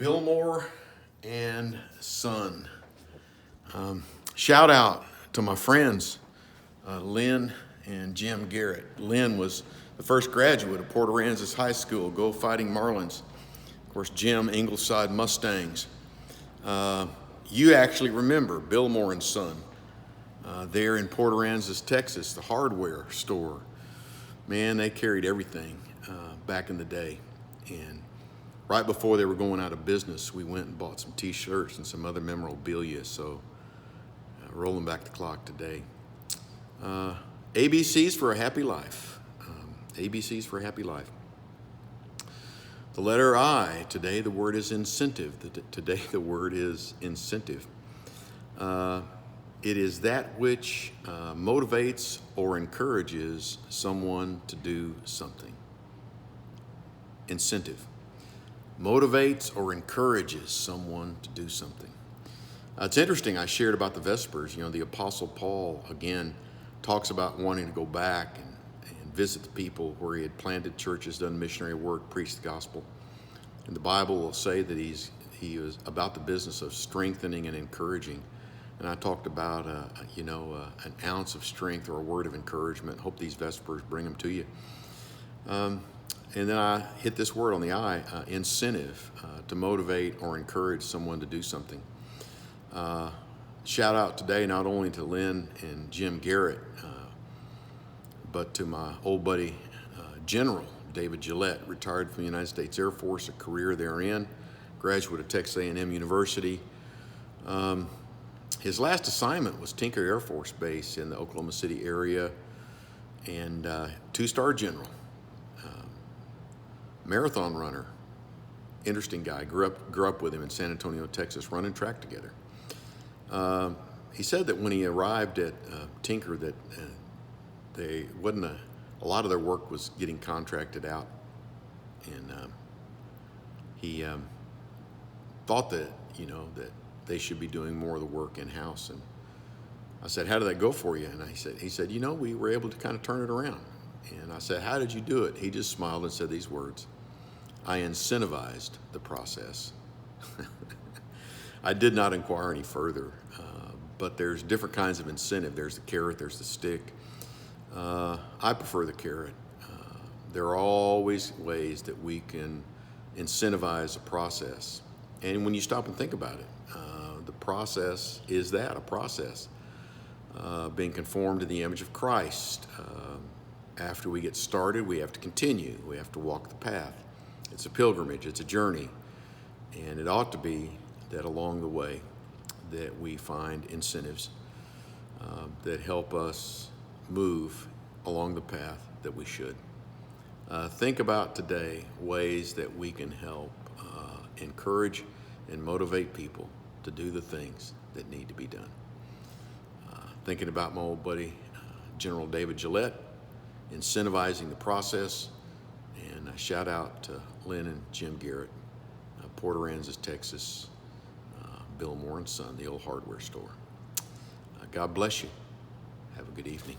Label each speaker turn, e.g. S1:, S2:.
S1: Billmore and Son. Shout out to my friends, Lynn and Jim Garrett. Lynn was the first graduate of Port Aransas High School, Go Fighting Marlins. Of course, Jim, Ingleside Mustangs. You actually remember Billmore and Son there in Port Aransas, Texas, the hardware store. Man, they carried everything back in the day. And right before they were going out of business, we went and bought some t-shirts and some other memorabilia. So rolling back the clock today. ABCs for a happy life. ABCs for a happy life. The letter I, today the word is incentive. Today the word is incentive. It is that which motivates or encourages someone to do something. Incentive. Motivates or encourages someone to do something. It's interesting, I shared about the Vespers. You know, the Apostle Paul, again, talks about wanting to go back and visit the people where he had planted churches, done missionary work, preached the gospel. And the Bible will say that he was about the business of strengthening and encouraging. And I talked about, an ounce of strength or a word of encouragement. Hope these Vespers bring them to you. And then I hit this word on the I, incentive, to motivate or encourage someone to do something. Shout out today not only to Lynn and Jim Garrett, but to my old buddy, General David Gillette, retired from the United States Air Force, a career therein, graduate of Texas A&M University. His last assignment was Tinker Air Force Base in the Oklahoma City area, and two-star general, marathon runner, interesting guy. Grew up with him in San Antonio, Texas, running track together. He said that when he arrived at Tinker, that they wasn't a lot of their work was getting contracted out, and he thought that that they should be doing more of the work in house. And I said, "How did that go for you?" And he said, we were able to kind of turn it around. And I said, "How did you do it?" He just smiled and said these words: "I incentivized the process." I did not inquire any further, but there's different kinds of incentive. There's the carrot, there's the stick. I prefer the carrot. There are always ways that we can incentivize a process. And when you stop and think about it, the process is a process. Being conformed to the image of Christ. After we get started, we have to continue. We have to walk the path. It's a pilgrimage, it's a journey. And it ought to be that along the way that we find incentives that help us move along the path that we should. Think about today ways that we can help encourage and motivate people to do the things that need to be done. Thinking about my old buddy, General David Gillette, incentivizing the process, and a shout out to Lynn and Jim Garrett, Port Aransas, Texas, Billmore and Son, the old hardware store. God bless you. Have a good evening.